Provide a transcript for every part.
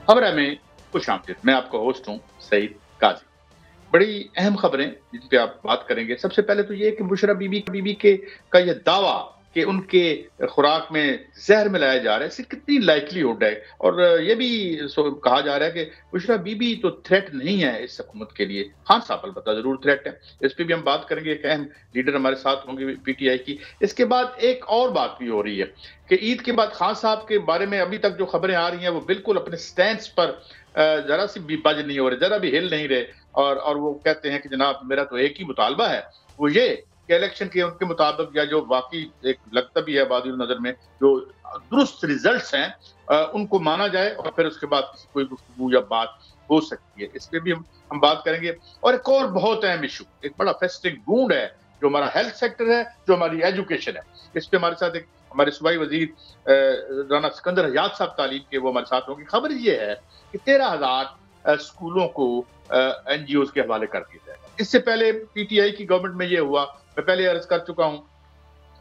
खबरें में खुश आमदीद। मैं आपका होस्ट हूँ सईद काज़ी। बड़ी अहम खबरें जिन पे आप बात करेंगे। सबसे पहले तो ये है कि बुशरा बीबी के का ये दावा कि उनके खुराक में ज़हर मिलाया जा रहा है, इससे कितनी लाइक्लीहुड है। और ये भी कहा जा रहा है कि बुशरा बीबी तो थ्रेट नहीं है इस हुकूमत के लिए। खान साहब अलबत्ता ज़रूर थ्रेट है। इस पे भी हम बात करेंगे। एक अहम लीडर हमारे साथ होंगे पीटीआई की। इसके बाद एक और बात भी हो रही है कि ईद के बाद खान साहब के बारे में अभी तक जो खबरें आ रही हैं वो बिल्कुल अपने स्टैंड पर ज़रा सी भी बज नहीं हो रहे, ज़रा भी हिल नहीं रहे। और वो कहते हैं कि जनाब मेरा तो एक ही मुतालबा है, वो ये कि इलेक्शन के उनके मुताबिक या जो वाक़ई एक लगता भी है बादिल नज़र में, जो दुरुस्त रिज़ल्ट्स हैं उनको माना जाए और फिर उसके बाद किसी कोई गुफ्तगू या बात हो सकती है। इस पे भी हम बात करेंगे। और एक और बहुत अहम इश्यू, एक बड़ा फेस्टिंग वुंड है, जो हमारा हेल्थ सेक्टर है, जो हमारी एजुकेशन है। इस पे हमारे साथ एक हमारे सूबाई वज़ीर राना सिकंदर हयात साहब तालीम के, वो हमारे साथ होंगे। खबर ये है कि 13,000 स्कूलों को एनजीओज़ के हवाले कर दिया जाएगा। इससे पहले पीटीआई की गवर्नमेंट में ये हुआ, मैं पहले अर्ज़ कर चुका हूँ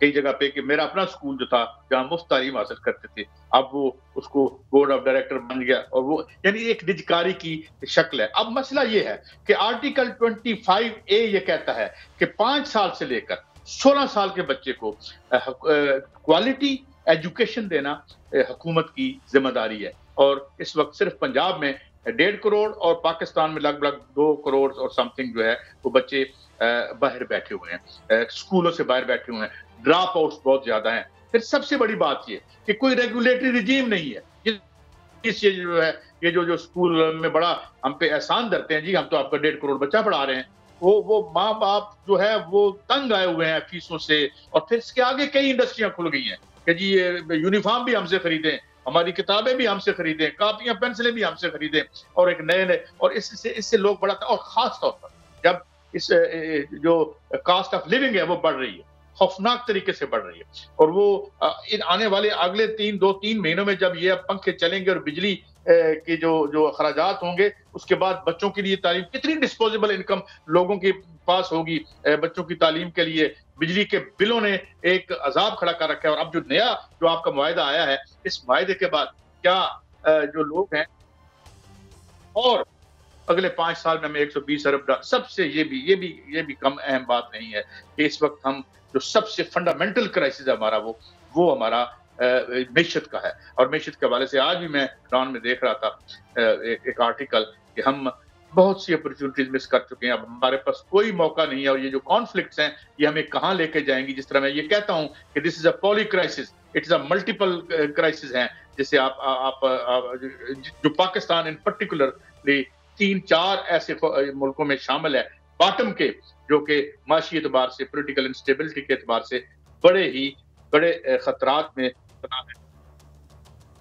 कई जगह पे कि मेरा अपना स्कूल जो था, जहाँ मुफ्त तालीम हासिल करते थे, अब वो उसको बोर्ड ऑफ डायरेक्टर बन गया और वो यानी एक निजकारी की शक्ल है। अब मसला ये है कि आर्टिकल 25A ये कहता है कि 5 साल से लेकर 16 साल के बच्चे को क्वालिटी एजुकेशन देना हुकूमत की ज़िम्मेदारी है। और इस वक़्त सिर्फ़ पंजाब में 1.5 करोड़ और पाकिस्तान में लगभग 2 करोड़ और समथिंग जो है, वो बच्चे बाहर बैठे हुए हैं, स्कूलों से बाहर बैठे हुए हैं। ड्रॉप आउट्स बहुत ज़्यादा हैं। फिर सबसे बड़ी बात ये कि कोई रेगुलेटरी रिजीम नहीं है। इस ये जो है, ये जो स्कूल में बड़ा हम पे एहसान धरते हैं, जी हम तो आपका 1.5 करोड़ बच्चा पढ़ा रहे हैं। वो माँ-बाप जो है वो तंग आए हुए हैं फीसों से। और फिर इसके आगे कई इंडस्ट्रियाँ खुल गई हैं कि जी ये यूनिफ़ॉर्म भी हमसे खरीदें, हमारी किताबें भी हमसे खरीदें, कापियाँ, पेंसिलें भी हमसे खरीदें। और एक नए-नए और इससे इससे लोग बड़ा और ख़ास तौर पर जब इस जो कॉस्ट ऑफ लिविंग है वो बढ़ रही है, खौफनाक तरीके से बढ़ रही है। और वो इन आने वाले अगले 2-3 महीनों में जब ये अब पंखे चलेंगे और बिजली के जो जो अखराजात होंगे, उसके बाद बच्चों के लिए तालीम, कितनी डिस्पोजेबल इनकम लोगों के पास होगी बच्चों की तालीम के लिए। बिजली के बिलों ने एक अज़ाब खड़ा कर रखा है। और अब जो नया जो आपका मुआहिदा आया है, इस मुआहिदे के बाद क्या जो लोग हैं और अगले 5 साल में हमें 120 अरब डॉ सबसे ये भी कम अहम बात नहीं है कि इस वक़्त हम जो सबसे फंडामेंटल क्राइसिस है हमारा, वो हमारा मईशत का है। और मईशत के हवाले से आज भी मैं ईरान में देख रहा था एक आर्टिकल कि हम बहुत सी अपॉर्च्युनिटीज़ मिस कर चुके हैं, अब हमारे पास कोई मौका नहीं है। और ये जो कॉन्फ्लिक्ट्स हैं, ये हमें कहाँ लेके जाएँगी। जिस तरह मैं ये कहता हूँ कि this is a poly crisis, it is a multiple crisis हैं। जैसे जो पाकिस्तान इन पार्टिकुलरली 3-4 ऐसे मुल्कों में शामिल है, बॉटम के, जो कि माशी एतबार से, पॉलिटिकल इंस्टेबिलिटी के एतबार से बड़े खतरात में बना है।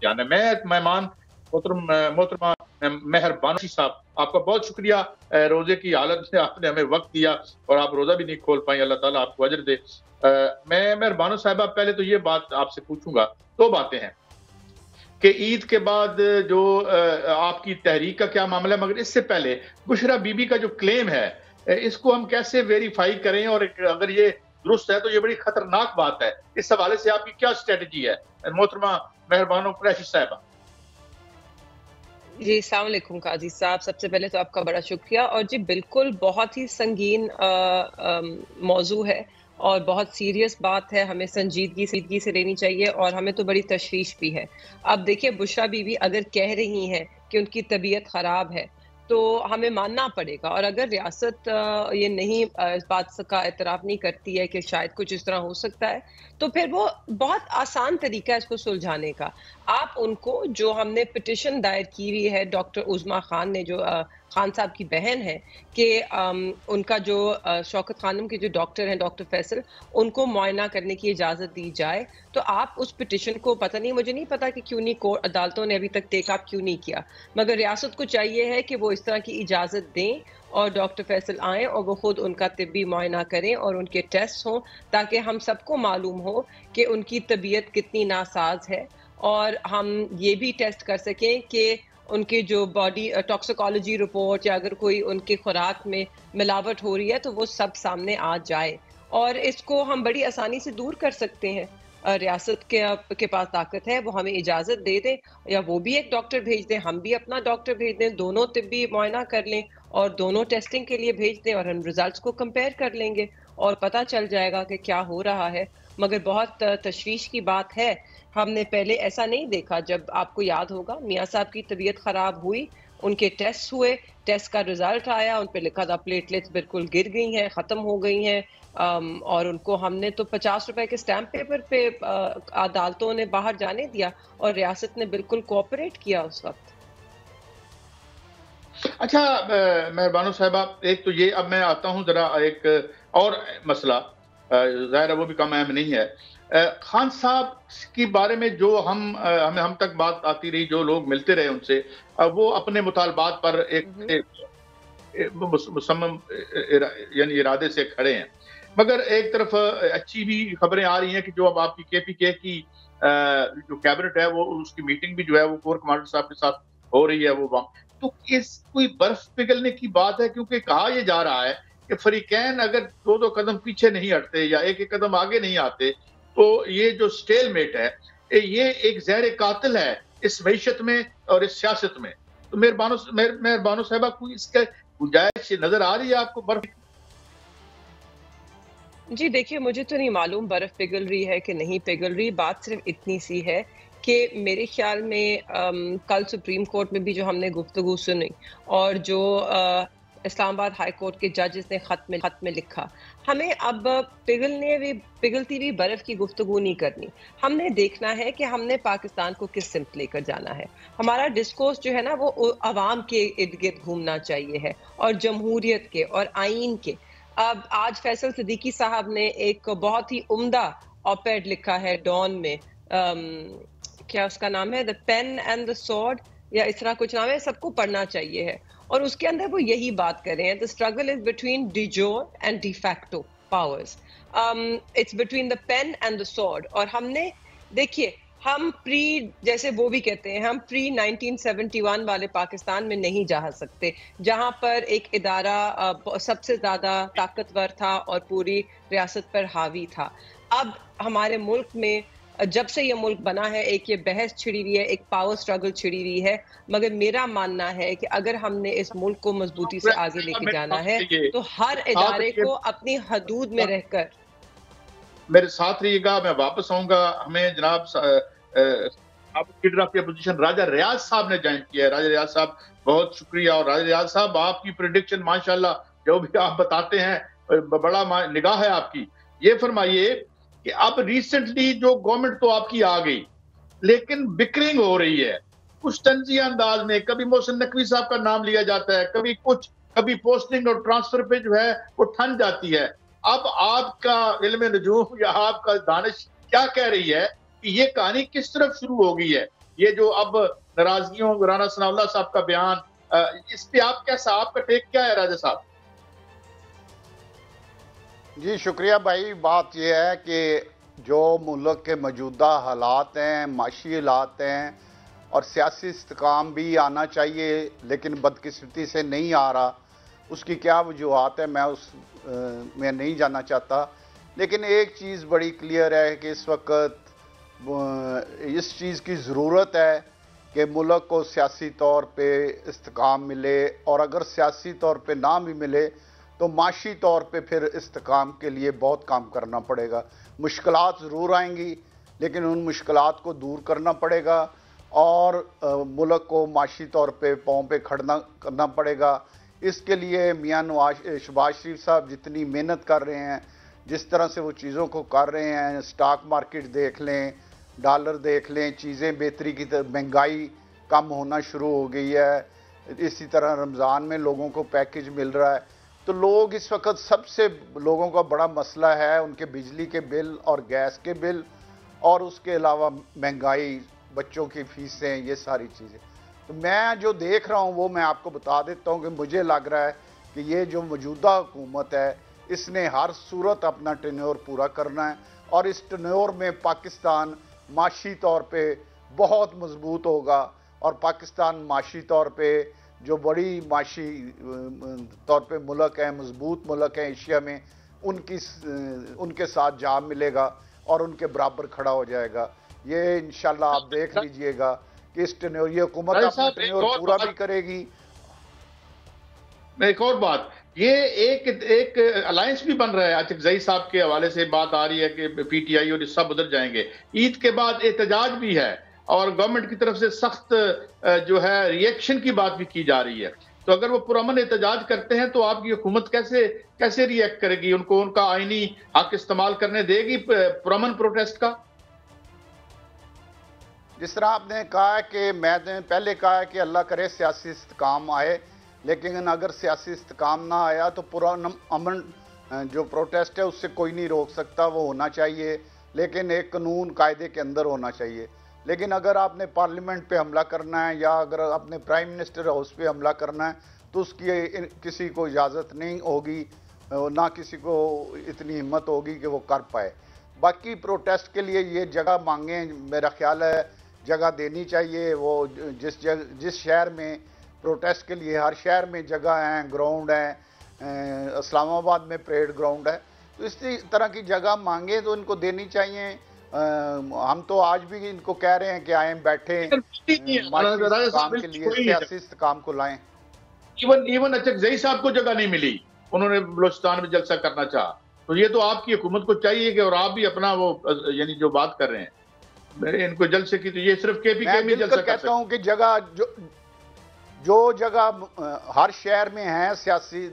यानी मैं एक मेहमान मोहतरमा मेहर बानोशी साहब, आपका बहुत शुक्रिया रोज़े की हालत में आपने हमें वक़्त दिया और आप रोज़ा भी नहीं खोल पाई, अल्लाह ताला आपको अजर दे। मैं मेहर बानो साहिबा पहले तो ये बात आपसे पूछूँगा, 2 बातें हैं कि ईद के बाद जो आपकी तहरीक का क्या मामला है? मगर इससे पहले बुशरा बीबी का जो क्लेम है, इसको हम कैसे वेरीफ़ाई करें? और अगर ये दुरुस्त है तो ये बड़ी खतरनाक बात है। इस हवाले से आपकी क्या स्ट्रैटेजी है? मोहतरमा मेहरबानो कुरैशी साहिबा। जी, अस्सलाम वालेकुम काज़ी साहब। सबसे पहले तो आपका बड़ा शुक्रिया और जी बिल्कुल बहुत ही संगीन मौज़ू है और बहुत सीरियस बात है, हमें संजीदगी से लेनी चाहिए और हमें तो बड़ी तशवीश भी है। अब देखिए बुशरा बीवी अगर कह रही हैं कि उनकी तबीयत ख़राब है, तो हमें मानना पड़ेगा और अगर रियासत ये नहीं इस बात का एतराफ़ नहीं करती है कि शायद कुछ इस तरह हो सकता है, तो फिर वो बहुत आसान तरीका है इसको सुलझाने का। आप उनको जो हमने पिटीशन दायर की हुई है डॉक्टर उज़मा खान ने जो खान साहब की बहन है कि उनका जो शौकत खानम के जो डॉक्टर हैं डॉक्टर फैसल उनको मुआयना करने की इजाज़त दी जाए। तो आप उस पिटीशन को पता नहीं मुझे नहीं पता कि क्यों नहीं कोर्ट अदालतों ने अभी तक टेक अप क्यों नहीं किया। मगर रियासत को चाहिए है कि वो इस तरह की इजाज़त दें और डॉक्टर फैसल आएँ और वो खुद उनका तिब्बी मुआयना करें और उनके टेस्ट हों ताकि हम सबको मालूम हो कि उनकी तबीयत कितनी नासाज़ है। और हम ये भी टेस्ट कर सकें कि उनकी जो बॉडी टॉक्सिकोलॉजी रिपोर्ट या अगर कोई उनकी खुराक में मिलावट हो रही है तो वो सब सामने आ जाए और इसको हम बड़ी आसानी से दूर कर सकते हैं। रियासत के पास ताकत है, वो हमें इजाज़त दे दें या वो भी एक डॉक्टर भेज दें, हम भी अपना डॉक्टर भेज दें, दोनों तिब्बी मुआयना कर लें और दोनों टेस्टिंग के लिए भेज दें और हम रिज़ल्ट्स को कंपेयर कर लेंगे और पता चल जाएगा कि क्या हो रहा है। मगर बहुत तशवीश की बात है, हमने पहले ऐसा नहीं देखा। जब आपको याद होगा मियाँ साहब की तबीयत ख़राब हुई, उनके टेस्ट हुए, टेस्ट का रिज़ल्ट आया, उन पे लिखा था प्लेटलेट्स बिल्कुल गिर गई हैं, ख़त्म हो गई हैं। और उनको हमने तो ₹50 के स्टैम्प पेपर पे अदालतों ने बाहर जाने दिया और रियासत ने बिल्कुल कोऑपरेट किया उस वक़्त। अच्छा, मेहरबानो साहिबा, एक तो ये, अब मैं आता हूँ ज़रा एक और मसला, ज़ाहिर है वो भी कम अहम नहीं है। खान साहब के बारे में जो हम तक बात आती रही, जो लोग मिलते रहे उनसे, वो अपने मुतालबात पर हुँ, एक हुँ। एक मुसम्मम यानी इरादे से खड़े हैं। मगर एक तरफ अच्छी भी खबरें आ रही हैं कि जो अब आपकी केपीके की जो कैबिनेट है, वो उसकी मीटिंग भी जो है वो कोर कमांडर साहब के साथ हो रही है, वो वहाँ। तो इस कोई बर्फ पिघलने की बात है, क्योंकि कहा ये जा रहा है कि फरीकैन अगर 2-2 कदम पीछे नहीं हटते या 1-1 कदम आगे नहीं आते, तो ये जो स्टेलमेट है, ये एक ज़हर कातिल है इस मईशत में और इस सियासत में। तो मेहरबानो साहिबा, कोई इसका गुंजाइश नज़र आ रही है आपको बर्फ? जी, देखिए मुझे तो नहीं मालूम बर्फ़ पिघल रही है कि नहीं पिघल रही, बात सिर्फ़ इतनी सी है कि मेरे ख़्याल में कल सुप्रीम कोर्ट में भी जो हमने गुफ्तगू सुनी और जो इस्लामाबाद हाई कोर्ट के जजेस ने ख़त में लिखा, हमें अब पिघलती हुई बर्फ़ की गुफ्तगू नहीं करनी। हमने देखना है कि हमने पाकिस्तान को किस सिमत लेकर जाना है। हमारा डिस्कोर्स जो है ना वो अवाम के इर्द-गिर्द घूमना चाहिए है और जमहूरियत के और आइन के। अब आज फैसल सिद्दीकी साहब ने एक बहुत ही उम्दा ऑप-एड लिखा है डॉन में, क्या उसका नाम है, the pen and the sword या इस तरह कुछ नाम है, सबको पढ़ना चाहिए है। और उसके अंदर वो यही बात कर रहे हैं, the struggle is between de jure and de facto powers, it's between the pen and the sword. और हमने देखिए, हम प्री, जैसे वो भी कहते हैं, हम प्री 1971 वाले पाकिस्तान में नहीं जा सकते, जहां पर एक इदारा सबसे ज्यादा ताकतवर था और पूरी रियासत पर हावी था। अब हमारे मुल्क में जब से ये मुल्क बना है, एक ये बहस छिड़ी हुई है, एक पावर स्ट्रगल छिड़ी हुई है। मगर मेरा मानना है कि अगर हमने इस मुल्क को मजबूती से आगे लेके मेरे जाना साथ है, रहिए, तो हर साथ इदारे रहिए, को अपनी हदूद में रहकर। मेरे साथ रहिएगा, मैं वापस आऊंगा। हमें जनाब आप लीडर ऑफ अपोजिशन राजा रियाज साहब ने ज्वाइन किया है। राजा रियाज साहब, बहुत शुक्रिया। और राजा रियाज साहब, आपकी प्रिडिक्शन माशाल्लाह, जो भी आप बताते हैं, बड़ा निगाह है आपकी। ये फरमाइए कि अब रिसेंटली जो गवर्नमेंट तो आपकी आ गई, लेकिन बिकरिंग हो रही है कुछ तंजिया अंदाज में। कभी मोहसिन नकवी साहब का नाम लिया जाता है, कभी कुछ, कभी पोस्टिंग और ट्रांसफर पे जो है वो ठन जाती है। अब आपका इल्म नजूम या आपका दानिश क्या कह रही है कि ये कहानी किस तरफ शुरू हो गई है? ये जो अब नाराजगियों, राना सनाउल्लाह साहब का बयान, इस पे आप कैसा, आपका टेक क्या है राजा साहब? जी शुक्रिया भाई। बात यह है कि जो मुल्क के मौजूदा हालात हैं, माशी हालात हैं और सियासी इस्तेकाम भी आना चाहिए, लेकिन बदकिस्मती से नहीं आ रहा। उसकी क्या वजूहत है मैं उस में नहीं जानना चाहता, लेकिन एक चीज़ बड़ी क्लियर है कि इस वक्त इस चीज़ की ज़रूरत है कि मुल्क को सियासी तौर पे इस्तेकाम मिले, और अगर सियासी तौर पे ना भी मिले तो माशी तौर पे फिर इस्तेकाम के लिए बहुत काम करना पड़ेगा। मुश्किलात ज़रूर आएंगी, लेकिन उन मुश्किलात को दूर करना पड़ेगा और मुल्क को माशी तौर पे पाँव पे खड़ना करना पड़ेगा। इसके लिए मियाँ शहबाज शरीफ साहब जितनी मेहनत कर रहे हैं, जिस तरह से वो चीज़ों को कर रहे हैं, स्टॉक मार्केट देख लें, डॉलर देख लें, चीज़ें बेहतरी की तरफ, महंगाई कम होना शुरू हो गई है, इसी तरह रमज़ान में लोगों को पैकेज मिल रहा है। तो लोग इस वक्त, सबसे लोगों का बड़ा मसला है उनके बिजली के बिल और गैस के बिल, और उसके अलावा महंगाई, बच्चों की फीसें, ये सारी चीज़ें। तो मैं जो देख रहा हूँ वो मैं आपको बता देता हूँ कि मुझे लग रहा है कि ये जो मौजूदा हुकूमत है, इसने हर सूरत अपना टेन्योर पूरा करना है, और इस टेन्योर में पाकिस्तान माशी तौर पे बहुत मजबूत होगा, और पाकिस्तान माशी तौर पे जो बड़ी माशी तौर पे मुल्क है, मजबूत मुल्क है एशिया में, उनके साथ जा मिलेगा। और उनके बराबर खड़ा हो जाएगा। ये इंशाल्लाह आप देख लीजिएगा कि इस टेन्योर ये हुकूमत अपना टेन्योर पूरा भी करेगी। एक और बात, ये एक अलायंस भी बन रहा है। अचकजई साहब के हवाले से बात आ रही है कि पीटीआई और सब उधर जाएंगे। ईद के बाद एहतजाज भी है और गवर्नमेंट की तरफ से सख्त जो है रिएक्शन की बात भी की जा रही है। तो अगर वो पुरअमन एहतजाज करते हैं तो आपकी हुकूमत कैसे कैसे रिएक्ट करेगी? उनको उनका आईनी हक इस्तेमाल करने देगी पुरअमन प्रोटेस्ट का? जिस तरह आपने कहा है कि मैंने पहले कहा है कि अल्लाह करे सियासी इस्तेकाम आए, लेकिन अगर सियासी इस्तेकाम ना आया तो पूरा अमन जो प्रोटेस्ट है उससे कोई नहीं रोक सकता, वो होना चाहिए, लेकिन एक कानून कायदे के अंदर होना चाहिए। लेकिन अगर आपने पार्लियामेंट पे हमला करना है या अगर आपने प्राइम मिनिस्टर हाउस पे हमला करना है तो उसकी किसी को इजाज़त नहीं होगी, ना किसी को इतनी हिम्मत होगी कि वो कर पाए। बाकी प्रोटेस्ट के लिए ये जगह मांगे, मेरा ख्याल है जगह देनी चाहिए। वो जिस शहर में प्रोटेस्ट के लिए, हर शहर में जगह है, ग्राउंड है, इस्लामाबाद में परेड ग्राउंड है, तो इसी तरह की जगह मांगे तो इनको देनी चाहिए। हम तो आज भी इनको कह रहे हैं कि आए बैठे काम के लिए सियासी काम को लाएं। इवन अचकजई साहब को जगह नहीं मिली, उन्होंने बलोचिस्तान में जलसा करना चाहा। तो ये तो आपकी हुकूमत को चाहिए कि, और आप भी अपना वो यानी जो बात कर रहे हैं इनको जलसे की, तो ये सिर्फ केपीके में जलसा कहता हूं कि जगह जो जगह हर शहर में है सियासी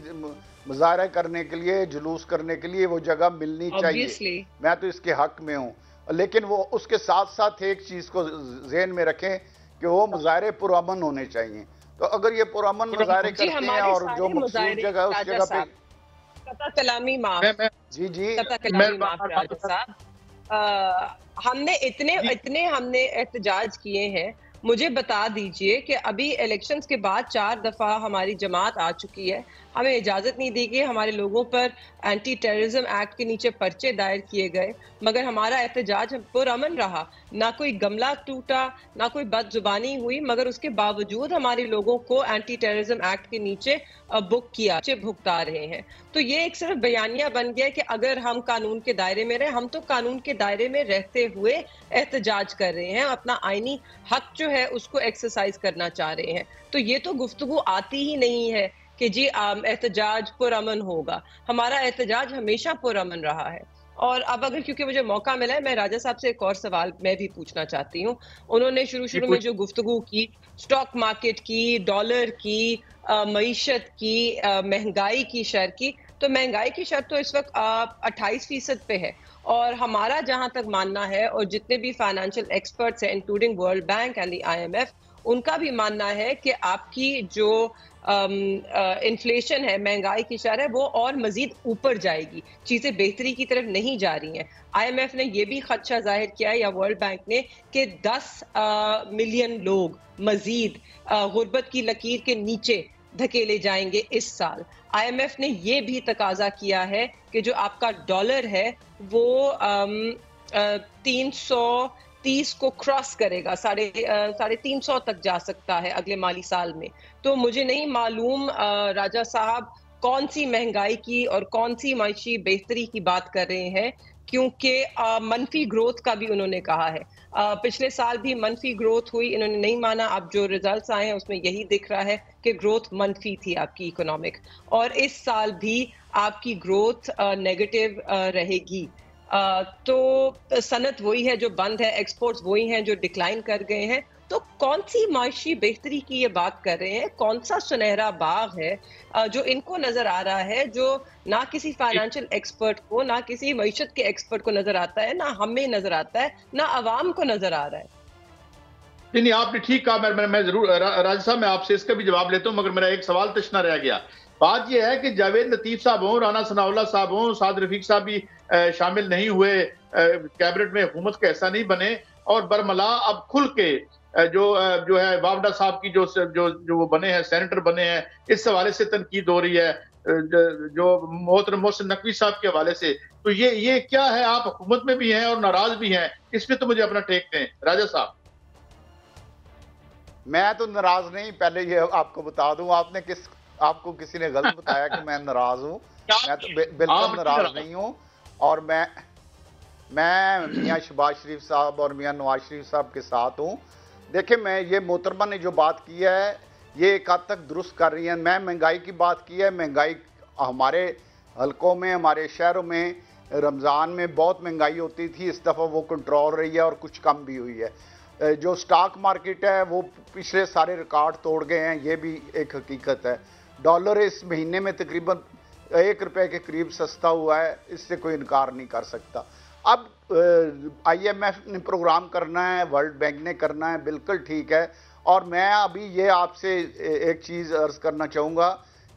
मुजाहरा करने के लिए, जुलूस करने के लिए, वो जगह मिलनी चाहिए। मैं तो इसके हक में हूँ, लेकिन वो उसके साथ साथ एक चीज को ज़हन में रखें कि वो मुजाहरे पुरअमन होने चाहिए। तो अगर ये पुरअमन मुजाहरे करते हैं और जो मखसूस जगह उस जगह पे कलामी माफ जी कलामी माफ राजा साहब, हमने इतने हमने एहतजाज किए हैं। मुझे बता दीजिए कि अभी इलेक्शंस के बाद 4 दफा हमारी जमात आ चुकी है, हमें इजाज़त नहीं दी गई, हमारे लोगों पर एंटी टेररिज्म एक्ट के नीचे पर्चे दायर किए गए, मगर हमारा एहतजाज पुरअमन रहा। ना कोई गमला टूटा, ना कोई बदजुबानी हुई, मगर उसके बावजूद हमारे लोगों को एंटी टेररिज्म एक्ट के नीचे बुक किया, भुगता रहे हैं। तो ये एक सिर्फ बयानिया बन गया कि अगर हम कानून के दायरे में रहे, हम तो कानून के दायरे में रहते हुए एहतजाज कर रहे हैं, अपना आईनी हक जो है उसको एक्सरसाइज करना चाह रहे हैं। तो ये तो गुफ्तगू आती ही नहीं है कि जी एहतजाज पुरअमन होगा। हमारा एहतजाज हमेशा पुरअमन रहा है। और अब अगर क्योंकि मुझे मौका मिला है, मैं राजा साहब से एक और सवाल मैं भी पूछना चाहती हूँ। उन्होंने शुरू में जो गुफ्तगू की स्टॉक मार्केट की, डॉलर की, मईशत की, महंगाई की शर की, तो महंगाई की शर तो इस वक्त 28% पे है। और हमारा जहां तक मानना है, और जितने भी फाइनेंशियल एक्सपर्ट्स हैं including world bank and the IMF, उनका भी मानना है कि आपकी जो इन्फ्लेशन है, महंगाई की शर है, वो और मजीद ऊपर जाएगी, चीजें बेहतरी की तरफ नहीं जा रही हैं। IMF ने ये भी खदशा जाहिर किया है, या वर्ल्ड बैंक ने, कि 10 मिलियन लोग मजीद गुर्बत की लकीर के नीचे धकेले जाएंगे इस साल। IMF ने ये भी तकाजा किया है कि जो आपका डॉलर है वो 330 को क्रॉस करेगा, 350 तक जा सकता है अगले माली साल में। तो मुझे नहीं मालूम राजा साहब कौन सी महंगाई की और कौन सी माशी बेहतरी की बात कर रहे हैं, क्योंकि मनफी ग्रोथ का भी उन्होंने कहा है। पिछले साल भी मनफी ग्रोथ हुई, इन्होंने नहीं माना। अब जो रिजल्ट्स आए हैं उसमें यही दिख रहा है कि ग्रोथ मनफी थी आपकी इकोनॉमिक, और इस साल भी आपकी ग्रोथ नेगेटिव रहेगी। तो सनत वही है जो बंद है, एक्सपोर्ट्स वही हैं जो डिक्लाइन कर गए हैं। तो कौन सी माशी बेहतरी की ये बात कर रहे हैं? कौन सा सुनहरा बाग है जो इनको नजर आ रहा है, जो ना किसी फाइनेंशियल एक्सपर्ट को, ना किसी मईशत के एक्सपर्ट को नजर आता है, ना हमें नजर आता है, ना अवाम को नजर आ रहा है? नहीं, आपने ठीक कहा। मैं जरूर राजा साहब, मैं आपसे इसका भी जवाब लेता हूँ, मगर मेरा एक सवाल तशना रह गया। बात यह है कि जावेद लतीफ साहब हों, राना सनाउल्लाह साहब हों, साद रफीक साहब भी शामिल नहीं हुए, कैबिनेट में हुकूमत का ऐसा नहीं बने, और बरमला अब खुल के जो है वावडा साहब की जो वो बने हैं, सेनेटर बने हैं, इस हवाले से तनकीद हो रही है, जो मोहतरम मोहसिन नकवी साहब के हवाले से। तो ये क्या है? आप हुकूमत में भी हैं और नाराज भी हैं, इसमें तो मुझे अपना टेक दें राजा साहब। मैं तो नाराज नहीं, पहले ये आपको बता दूं, आपको किसी ने गलत बताया कि मैं नाराज हूं। मैं तो बिल्कुल नाराज नहीं हूं, और मैं मियाँ शहबाज शरीफ साहब और मियाँ नवाज शरीफ साहब के साथ हूँ। देखिए, मैं ये मोहतरमा ने जो बात की है ये एक हद तक दुरुस्त कर रही है। मैं महंगाई की बात की है, महंगाई हमारे हलकों में, हमारे शहरों में रमज़ान में बहुत महंगाई होती थी, इस दफ़ा वो कंट्रोल रही है और कुछ कम भी हुई है। जो स्टॉक मार्केट है वो पिछले सारे रिकॉर्ड तोड़ गए हैं, ये भी एक हकीकत है। डॉलर इस महीने में तकरीबन ₹1 के करीब सस्ता हुआ है, इससे कोई इनकार नहीं कर सकता। अब IMF ने प्रोग्राम करना है, वर्ल्ड बैंक ने करना है, बिल्कुल ठीक है। और मैं अभी ये आपसे एक चीज़ अर्ज करना चाहूँगा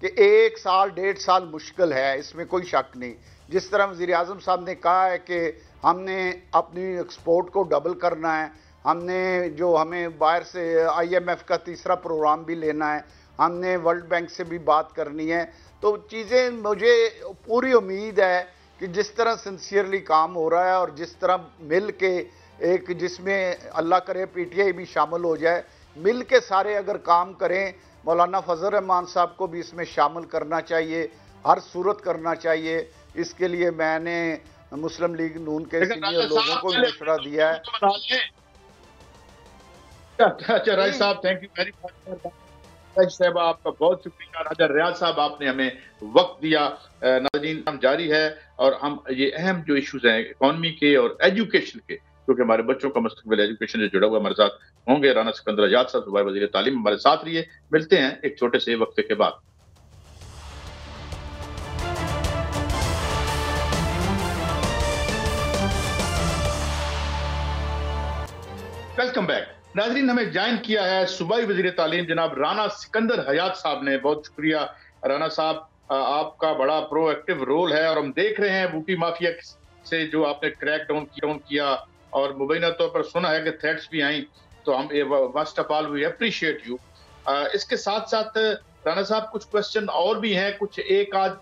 कि 1 साल 1.5 साल मुश्किल है, इसमें कोई शक नहीं। जिस तरह वज़ीर आज़म साहब ने कहा है कि हमने अपनी एक्सपोर्ट को डबल करना है, हमने जो हमें बाहर से IMF का तीसरा प्रोग्राम भी लेना है, हमने वर्ल्ड बैंक से भी बात करनी है, तो चीज़ें मुझे पूरी उम्मीद है कि जिस तरह सिंसियरली काम हो रहा है और जिस तरह मिल के एक, जिसमें अल्लाह करे PTI भी शामिल हो जाए, मिल के सारे अगर काम करें, मौलाना फजल रहमान साहब को भी इसमें शामिल करना चाहिए, हर सूरत करना चाहिए। इसके लिए मैंने मुस्लिम लीग नून के सीनियर लोगों को भी मशवरा दिया है। अच्छा राज साहब, थैंक यू वेरी मच। साहब आपका बहुत शुक्रिया। राजा रियाज साहब, आपने हमें वक्त दिया। नाज़रीन, हम जारी है और हम ये अहम जो इश्यूज हैं इकोनॉमी के और एजुकेशन के, क्योंकि हमारे बच्चों का मुस्तकबिल एजुकेशन से जुड़ा हुआ, हमारे साथ होंगे राना सिकंदर आजाद साहब, सूबाई वज़ीर तालीम, हमारे साथ रहिए। मिलते हैं एक छोटे से वक्फे के बाद। Welcome back. नाजरीन, हमें ज्वाइन किया है सूबाई वज़ीर तालीम जनाब राना सिकंदर हयात साहब ने। बहुत शुक्रिया राना साहब, आपका बड़ा प्रोएक्टिव रोल है और हम देख रहे हैं बूटी माफिया से जो आपने क्रैक डाउन किया और मुबैना तौर पर सुना है कि थ्रेट्स भी आई, तो हम first of all we appreciate you. इसके साथ साथ राना साहब कुछ क्वेश्चन और भी हैं, कुछ एक आध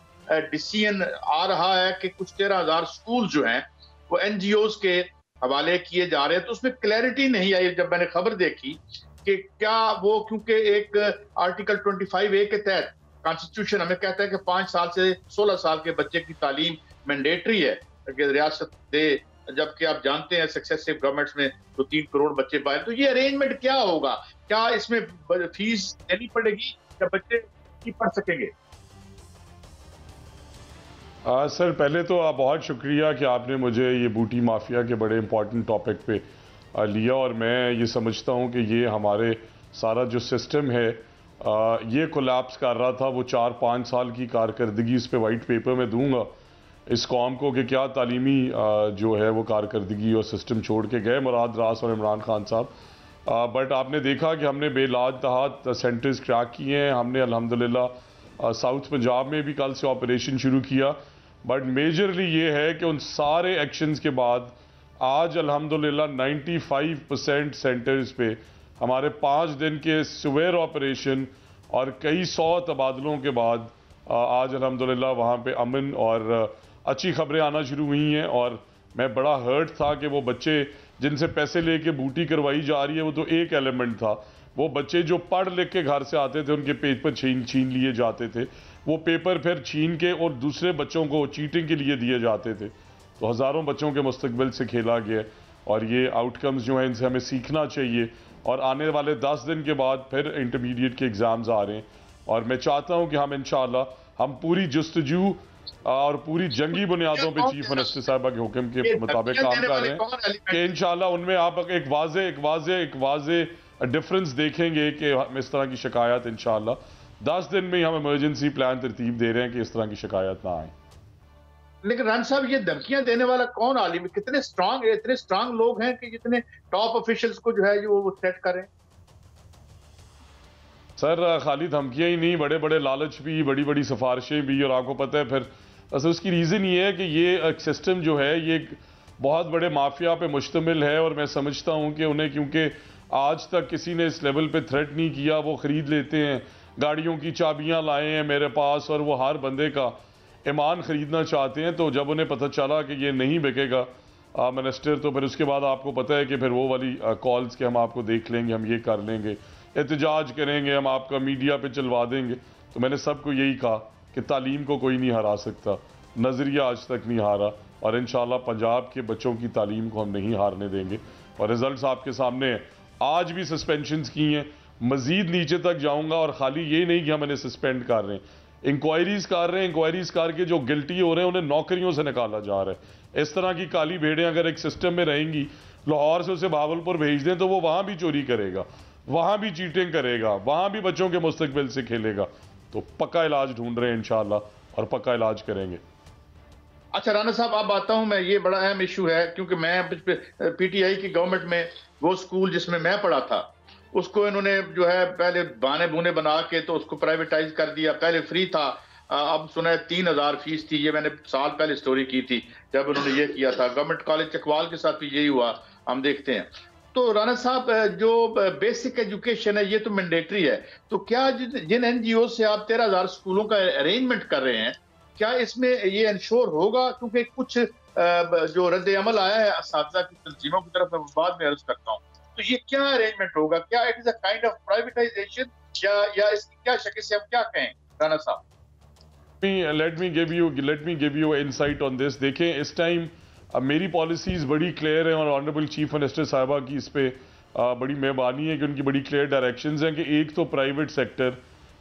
डिसीजन आ रहा है कि कुछ 13,000 स्कूल जो हैं वो NGOs के हवाले किए जा रहे हैं, तो उसमें क्लैरिटी नहीं आई जब मैंने खबर देखी कि क्या वो, क्योंकि एक आर्टिकल 25A के तहत कॉन्स्टिट्यूशन हमें कहता है कि 5 साल से 16 साल के बच्चे की तालीम मैंडेटरी है कि रियासत दे, जबकि आप जानते हैं सक्सेसिव गवर्नमेंट्स में तो 3 करोड़ बच्चे बाहर। तो ये अरेंजमेंट क्या होगा? क्या इसमें फीस देनी पड़ेगी या बच्चे की पढ़ सकेंगे? सर, पहले तो आप बहुत शुक्रिया कि आपने मुझे ये बूटी माफिया के बड़े इंपॉर्टेंट टॉपिक पे लिया, और मैं ये समझता हूँ कि ये हमारे सारा जो सिस्टम है ये कोलैप्स कर रहा था। वो 4-5 साल की कारकर्दगी इस पे वाइट पेपर में दूंगा इस कौम को कि क्या तालीमी जो है वो कारकर्दगी और सिस्टम छोड़ के गए मुराद रास और इमरान खान साहब। बट आपने देखा कि हमने बेलाज तहत सेंटर्स क्रैक किए हैं। हमने अल्हम्दुलिल्लाह साउथ पंजाब में भी कल से ऑपरेशन शुरू किया। बट मेजरली ये है कि उन सारे एक्शंस के बाद आज अल्हम्दुलिल्लाह 95% सेंटर्स पे हमारे 5 दिन के सवेर ऑपरेशन और कई 100 तबादलों के बाद आज अल्हम्दुलिल्लाह वहाँ पे अमन और अच्छी खबरें आना शुरू हुई हैं। और मैं बड़ा हर्ट था कि वो बच्चे जिनसे पैसे लेके बूटी करवाई जा रही है, वो तो एक एलिमेंट था। वो बच्चे जो पढ़ लिख के घर से आते थे, उनके पेपर छीन लिए जाते थे, वो पेपर फिर छीन के और दूसरे बच्चों को चीटिंग के लिए दिए जाते थे। तो हज़ारों बच्चों के मुस्तकबिल से खेला गया और ये आउटकम्स जो हैं इनसे हमें सीखना चाहिए। और आने वाले 10 दिन के बाद फिर इंटरमीडिएट के एग्ज़ाम्स आ रहे हैं और मैं चाहता हूँ कि हम इंशाअल्लाह हम पूरी जस्तजू और पूरी जंगी बुनियादों पे चीफ मिनिस्टर साहबा के हुक्म के मुताबिक काम कर रहे हैं कि इंशाअल्लाह उनमें आप एक वाजे डिफरेंस देखेंगे कि हम इस तरह की शिकायत इंशाअल्लाह 10 दिन में ही हम इमरजेंसी प्लान तरतीब दे रहे हैं कि इस तरह की शिकायत ना आए। लेकिन रान साहब, ये धमकियां देने वाला कौन आलिम, कितने स्ट्रांग है, इतने स्ट्रांग लोग हैं कि जितने टॉप ऑफिशियल्स को जो है वो सेट करें? सर, खाली धमकियां ही नहीं, बड़े बड़े लालच भी, बड़ी बड़ी सिफारिशें भी। और आपको पता है फिर असल उसकी रीज़न ये है कि ये सिस्टम जो है ये बहुत बड़े माफिया पे मुश्तमिल है। और मैं समझता हूँ कि उन्हें, क्योंकि आज तक किसी ने इस लेवल पे थ्रेट नहीं किया, वो ख़रीद लेते हैं, गाड़ियों की चाबियाँ लाए हैं मेरे पास और वो हर बंदे का ईमान ख़रीदना चाहते हैं। तो जब उन्हें पता चला कि ये नहीं बिकेगा मिनिस्टर, तो फिर उसके बाद आपको पता है कि फिर वो वाली कॉल्स के हम आपको देख लेंगे, हम ये कर लेंगे, एहतजाज करेंगे, हम आपका मीडिया पे चलवा देंगे। तो मैंने सबको यही कहा कि तालीम को कोई नहीं हरा सकता, नज़रिया आज तक नहीं हारा, और इंशाल्लाह पंजाब के बच्चों की तालीम को हम नहीं हारने देंगे। और रिजल्ट्स आपके सामने हैं, आज भी सस्पेंशंस की हैं, मजीद नीचे तक जाऊंगा। और खाली ये नहीं कि हम इन्हें सस्पेंड कर रहे हैं, इंक्वायरीज कर रहे हैं, इंक्वायरीज करके जो गिल्टी हो रहे हैं उन्हें नौकरियों से निकाला जा रहा है। इस तरह की काली भेड़ें अगर एक सिस्टम में रहेंगी, लाहौर से उसे भावलपुर भेज दें तो वो वहां भी चोरी करेगा, वहां भी चीटिंग करेगा, वहां भी बच्चों के मुस्तकबिल से खेलेगा। तो पक्का इलाज ढूंढ रहे हैं इंशाल्लाह और पक्का इलाज करेंगे। अच्छा राना साहब, आप आता हूं मैं, ये बड़ा अहम इशू है क्योंकि मैं पीटीआई की गवर्नमेंट में वो स्कूल जिसमें मैं पढ़ा था उसको इन्होंने जो है पहले बाने बुने बना के तो उसको प्राइवेटाइज कर दिया। पहले फ्री था, अब सुना है 3000 फीस थी। ये मैंने साल पहले स्टोरी की थी जब उन्होंने ये किया था। गवर्नमेंट कॉलेज चकवाल के साथ भी यही हुआ, हम देखते हैं। तो राना साहब, जो बेसिक एजुकेशन है ये तो मैंडेटरी है, तो क्या जिन एनजीओ से आप 13,000 स्कूलों का अरेंजमेंट कर रहे हैं, क्या इसमें ये इंश्योर होगा? क्योंकि कुछ जो रद्द अमल आया है असातिज़ा की तंजीमों की तरफ, मैं बाद में अर्ज करता हूँ, तो ये क्या अरेंजमेंट होगा? क्या it is a kind of privatisation या इसकी क्या शक्ल से हम क्या कहें राना साहब? Let me give you insight on this. देखें, इस टाइम मेरी पॉलिसीज बड़ी क्लियर है और ऑनरेबल चीफ मिनिस्टर साहिबा की इस पे बड़ी मेहरबानी है कि उनकी बड़ी क्लियर डायरेक्शंस हैं कि एक तो प्राइवेट सेक्टर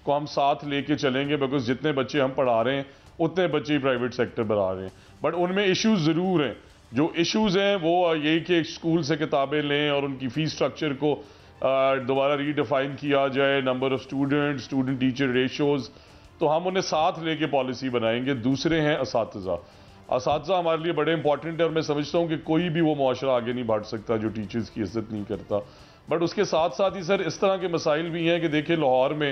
को हम साथ लेके चलेंगे, बिकॉज जितने बच्चे हम पढ़ा रहे हैं उतने बच्चे ही प्राइवेट सेक्टर बढ़ा रहे हैं। बट उनमें इश्यूज ज़रूर हैं। जो इश्यूज हैं वो यही कि स्कूल से किताबें लें और उनकी फ़ीस स्ट्रक्चर को दोबारा रीडिफाइन किया जाए, number of student teacher ratios, तो हम उन्हें साथ लेके पॉलिसी बनाएंगे। दूसरे हैं असातिज़ा हमारे लिए बड़े इंपॉर्टेंट है और मैं समझता हूँ कि कोई भी वो मुआशरा आगे नहीं बढ़ सकता जो टीचर्स की इज्जत नहीं करता। बट उसके साथ साथ ही सर इस तरह के मसाइल भी हैं कि देखिए लाहौर में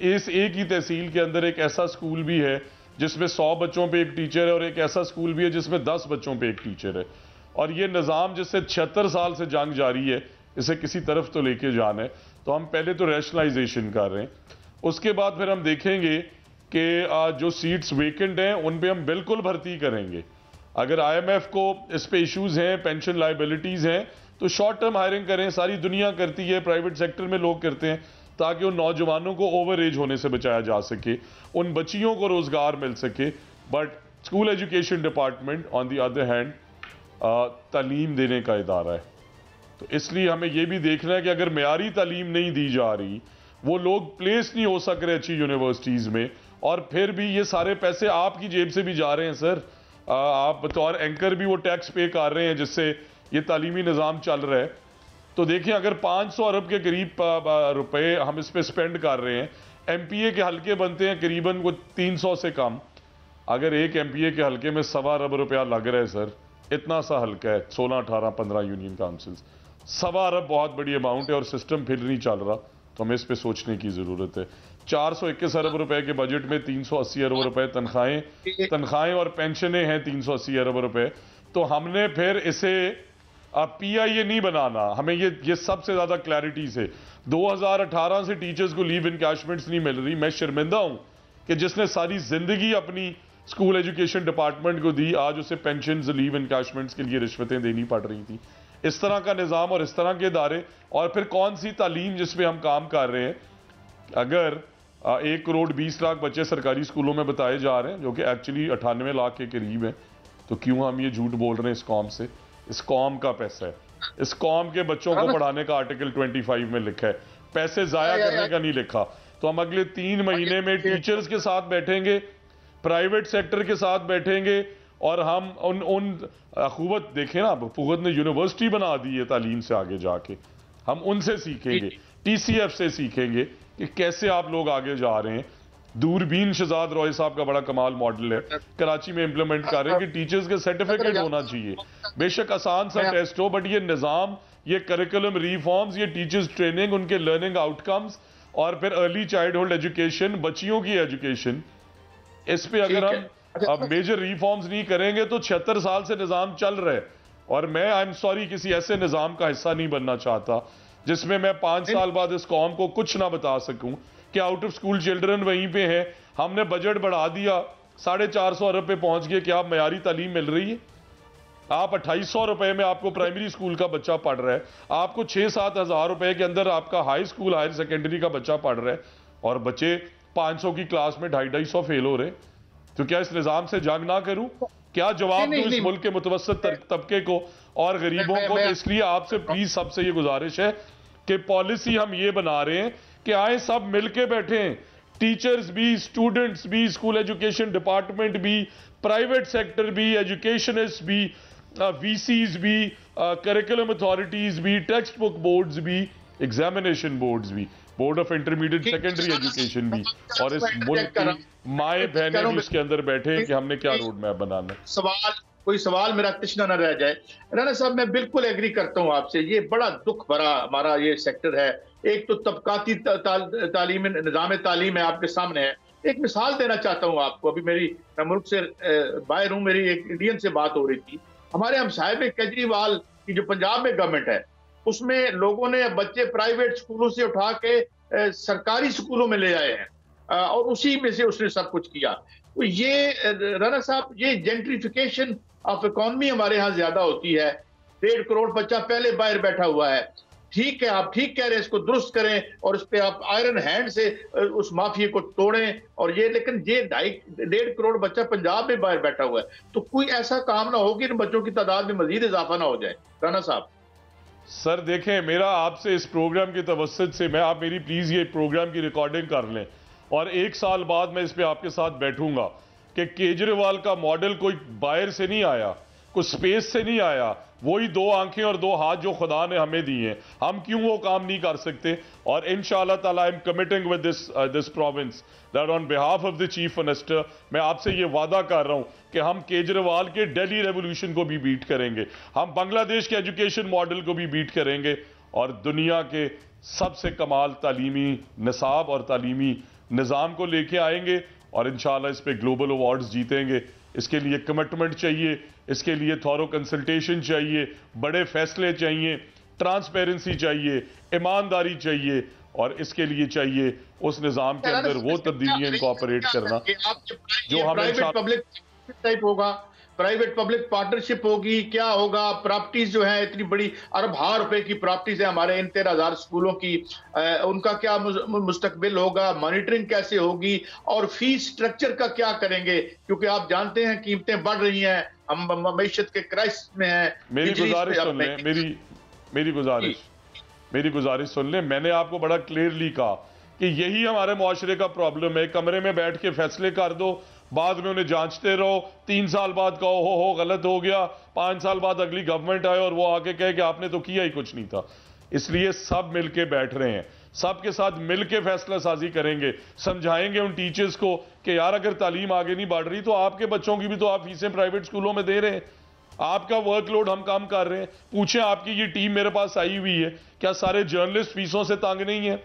इस एक ही तहसील के अंदर एक ऐसा स्कूल भी है जिसमें 100 बच्चों पे एक टीचर है और एक ऐसा स्कूल भी है जिसमें 10 बच्चों पे एक टीचर है। और ये निज़ाम जिससे 76 साल से जंग जारी है, इसे किसी तरफ तो लेके जाना है, तो हम पहले तो रैशनलाइजेशन कर रहे हैं। उसके बाद फिर हम देखेंगे कि जो सीट्स वेकेंट हैं उन पे हम बिल्कुल भर्ती करेंगे। अगर IMF को इस पे इश्यूज हैं, पेंशन लाइबिलिटीज हैं, तो शॉर्ट टर्म हायरिंग करें। सारी दुनिया करती है, प्राइवेट सेक्टर में लोग करते हैं, ताकि उन नौजवानों को ओवर एज होने से बचाया जा सके, उन बच्चियों को रोजगार मिल सके। But school education department on the other hand तालीम देने का इदारा है, तो इसलिए हमें यह भी देखना है कि अगर मेयारी तालीम नहीं दी जा रही, वो लोग प्लेस नहीं हो सक रहे अच्छी यूनिवर्सिटीज़ में, और फिर भी ये सारे पैसे आपकी जेब से भी जा रहे हैं सर। आप बतौर एंकर भी वो टैक्स पे कर रहे हैं जिससे ये तालीमी निज़ाम चल रहा है। तो देखिए, अगर 500 अरब के करीब रुपए हम इस पे स्पेंड कर रहे हैं, MPA के हल्के बनते हैं करीबन वो 300 से कम। अगर एक MPA के हल्के में 1.25 अरब रुपया लग रहा है सर, इतना सा हल्का है, 16, 18, 15 यूनियन काउंसिल्स, 1.25 अरब बहुत बड़ी अमाउंट है और सिस्टम फिर नहीं चल रहा, तो हमें इस पे सोचने की जरूरत है। 421 अरब रुपए के बजट में 380 अरब रुपए तनख्वाहें और पेंशनें हैं 380 अरब रुपए। तो हमने फिर इसे PIA नहीं बनाना, हमें ये सबसे ज्यादा क्लैरिटी से 2018 से टीचर्स को लीव इनकैशमेंट्स नहीं मिल रही। मैं शर्मिंदा हूं कि जिसने सारी जिंदगी अपनी स्कूल एजुकेशन डिपार्टमेंट को दी, आज उसे पेंशन लीव इनकैशमेंट्स के लिए रिश्वतें देनी पड़ रही थी। इस तरह का निज़ाम और इस तरह के इदारे, और फिर कौन सी तालीम जिसमें हम काम कर रहे हैं। अगर 1 करोड़ 20 लाख बच्चे सरकारी स्कूलों में बताए जा रहे हैं, जो कि एक्चुअली 98 लाख के करीब हैं, तो क्यों हम ये झूठ बोल रहे हैं इस कौम से? इस कौम का पैसा है, इस कौम के बच्चों को पढ़ाने का आर्टिकल 25 में लिखा है, पैसे जाया करने का नहीं लिखा। तो हम अगले 3 महीने में टीचर्स के साथ बैठेंगे, प्राइवेट सेक्टर के साथ बैठेंगे, और हम उन अखुवत देखें ना, फुगत ने यूनिवर्सिटी बना दी है तालीम से आगे जाके, हम उनसे सीखेंगे, TCF से सीखेंगे कि कैसे आप लोग आगे जा रहे हैं। दूरबीन शहजाद रॉय साहब का बड़ा कमाल मॉडल है, कराची में इंप्लीमेंट कर रहे हैं कि टीचर्स के सर्टिफिकेट होना चाहिए। बेशक आसान सा टेस्ट हो, बट ये निज़ाम, ये करिकुलम रिफॉर्म्स, ये टीचर्स ट्रेनिंग, उनके लर्निंग आउटकम्स, और फिर अर्ली चाइल्डहुड एजुकेशन, बच्चियों की एजुकेशन, इस पे अगर हम अब मेजर रिफॉर्म्स नहीं करेंगे तो 76 साल से निज़ाम चल रहा है। और मैं, आई एम सॉरी, किसी ऐसे निज़ाम का हिस्सा नहीं बनना चाहता जिसमें मैं 5 साल बाद इस कौम को कुछ ना बता सकूं कि आउट ऑफ स्कूल चिल्ड्रन वहीं पे हैं, हमने बजट बढ़ा दिया, 450 अरब पे पहुंच गए, क्या आप मयारी तालीम मिल रही है? आप 2800 रुपए में आपको प्राइमरी स्कूल का बच्चा पढ़ रहा है, आपको 6-7 हज़ार रुपए के अंदर आपका हाई स्कूल हायर सेकेंडरी का बच्चा पढ़ रहा है, और बच्चे 500 की क्लास में 250-250 फेल हो रहे। तो क्या इस निज़ाम से जंग ना करूं? क्या जवाब नहीं, दूं नहीं, इस मुल्क के मुतवस्सित तबके को और गरीबों को? तो इसलिए आपसे प्लीज सबसे ये गुजारिश है कि पॉलिसी हम ये बना रहे हैं कि आए सब मिलके बैठे, टीचर्स भी, स्टूडेंट्स भी, स्कूल एजुकेशन डिपार्टमेंट भी, प्राइवेट सेक्टर भी, एजुकेशनिस्ट भी, वीसीज भी, करिकुलम अथॉरिटीज भी, टेक्स्ट बुक बोर्ड्स भी, एग्जामिनेशन बोर्ड्स भी, board of intermediate secondary education भी, और इस मुल्क की माए बहनें भी उसके अंदर बैठे कि हमने क्या रोड मैप बनाना है। कोई सवाल मेरा तृष्णा न रह जाए। राना साहब, मैं बिल्कुल एग्री करता हूं आपसे, ये बड़ा दुख भरा हमारा ये सेक्टर है। एक तो तबकाती तालीम, निजाम तालीम है, आपके सामने है। एक मिसाल देना चाहता हूं आपको। अभी मैं मुल्क से बाहर हूं, मेरी एक इंडियन से बात हो रही थी। हमारे हम साहिब केजरीवाल की जो पंजाब में गवर्नमेंट है, उसमें लोगों ने बच्चे प्राइवेट स्कूलों से उठा के सरकारी स्कूलों में ले आए हैं, और उसी में से उसने सब कुछ किया। तो ये राना साहब, ये जेंट्रिफिकेशन ऑफ इकोनॉमी हमारे यहाँ ज्यादा होती है। 1.5 करोड़ बच्चा पहले बाहर बैठा हुआ है। ठीक है, आप ठीक कह रहे हैं, इसको दुरुस्त करें और इस पे आप आयरन हैंड से उस माफिया को तोड़ें। और ये, लेकिन ये 1.5 करोड़ बच्चा पंजाब में बाहर बैठा हुआ है, तो कोई ऐसा काम ना हो कि इन बच्चों की तादाद में मजीद इजाफा ना हो जाए। राना साहब सर देखें, मेरा आपसे इस प्रोग्राम की तवस्सुत से मैं, आप मेरी प्लीज ये प्रोग्राम की रिकॉर्डिंग कर लें और 1 साल बाद मैं इस पे आपके साथ बैठूंगा कि केजरीवाल का मॉडल कोई बाहर से नहीं आया, कुछ स्पेस से नहीं आया, वही 2 आंखें और 2 हाथ जो खुदा ने हमें दिए हैं, हम क्यों वो काम नहीं कर सकते? और इंशाअल्लाह ताला I am committing with this province that on behalf of the chief minister, मैं आपसे ये वादा कर रहा हूं कि हम केजरीवाल के दिल्ली रेवोल्यूशन को भी बीट करेंगे, हम बांग्लादेश के एजुकेशन मॉडल को भी बीट करेंगे और दुनिया के सबसे कमाल तालीमी निसाब और तालीमी निज़ाम को लेके आएंगे और इंशाअल्लाह इस पे ग्लोबल अवार्ड्स जीतेंगे। इसके लिए कमिटमेंट चाहिए, इसके लिए थॉरो कंसल्टेशन चाहिए, बड़े फैसले चाहिए, ट्रांसपेरेंसी चाहिए, ईमानदारी चाहिए और इसके लिए चाहिए उस निज़ाम के अंदर वो तब्दीलियां इनकॉर्पोरेट करना जो हमें पब्लिक टाइप होगा, प्राइवेट पब्लिक पार्टनरशिप होगी, क्या होगा? प्रॉपर्टीज जो है, इतनी बड़ी अरब रुपए की प्रॉपर्टीज है हमारे इन 13,000 स्कूलों की, उनका क्या मुस्तकबिल होगा? मॉनिटरिंग कैसे होगी? और फीस स्ट्रक्चर का क्या करेंगे? क्योंकि आप जानते हैं कीमतें बढ़ रही हैं, हम मईशत के क्राइसिस में हैं। मेरी गुजारिश सुन लें, मेरी गुजारिश सुन लें। मैंने आपको बड़ा क्लियरली कहा कि यही हमारे मुआशरे का प्रॉब्लम है। कमरे में बैठ के फैसले कर दो, बाद में उन्हें जांचते रहो, 3 साल बाद कहो हो गलत हो गया, 5 साल बाद अगली गवर्नमेंट आए और वो आके कहे कि आपने तो किया ही कुछ नहीं था। इसलिए सब मिलके बैठ रहे हैं, सबके साथ मिलके फैसला साजी करेंगे, समझाएंगे उन टीचर्स को कि यार अगर तालीम आगे नहीं बढ़ रही तो आपके बच्चों की भी तो आप फीसें प्राइवेट स्कूलों में दे रहे हैं, आपका वर्कलोड हम कम कर रहे हैं। पूछें, आपकी ये टीम मेरे पास आई हुई है, क्या सारे जर्नलिस्ट फीसों से तंग नहीं है?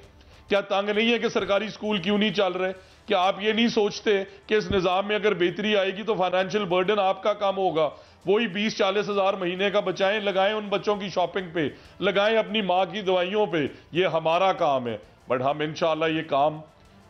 क्या तंग नहीं है कि सरकारी स्कूल क्यों नहीं चल रहे? क्या आप ये नहीं सोचते कि इस निज़ाम में अगर बेहतरी आएगी तो फाइनेंशियल बर्डन आपका कम होगा? वही 20-40 हज़ार महीने का बचाएं, लगाएं उन बच्चों की शॉपिंग पे, लगाएं अपनी माँ की दवाइयों पे। ये हमारा काम है, बट हम इंशाअल्लाह ये काम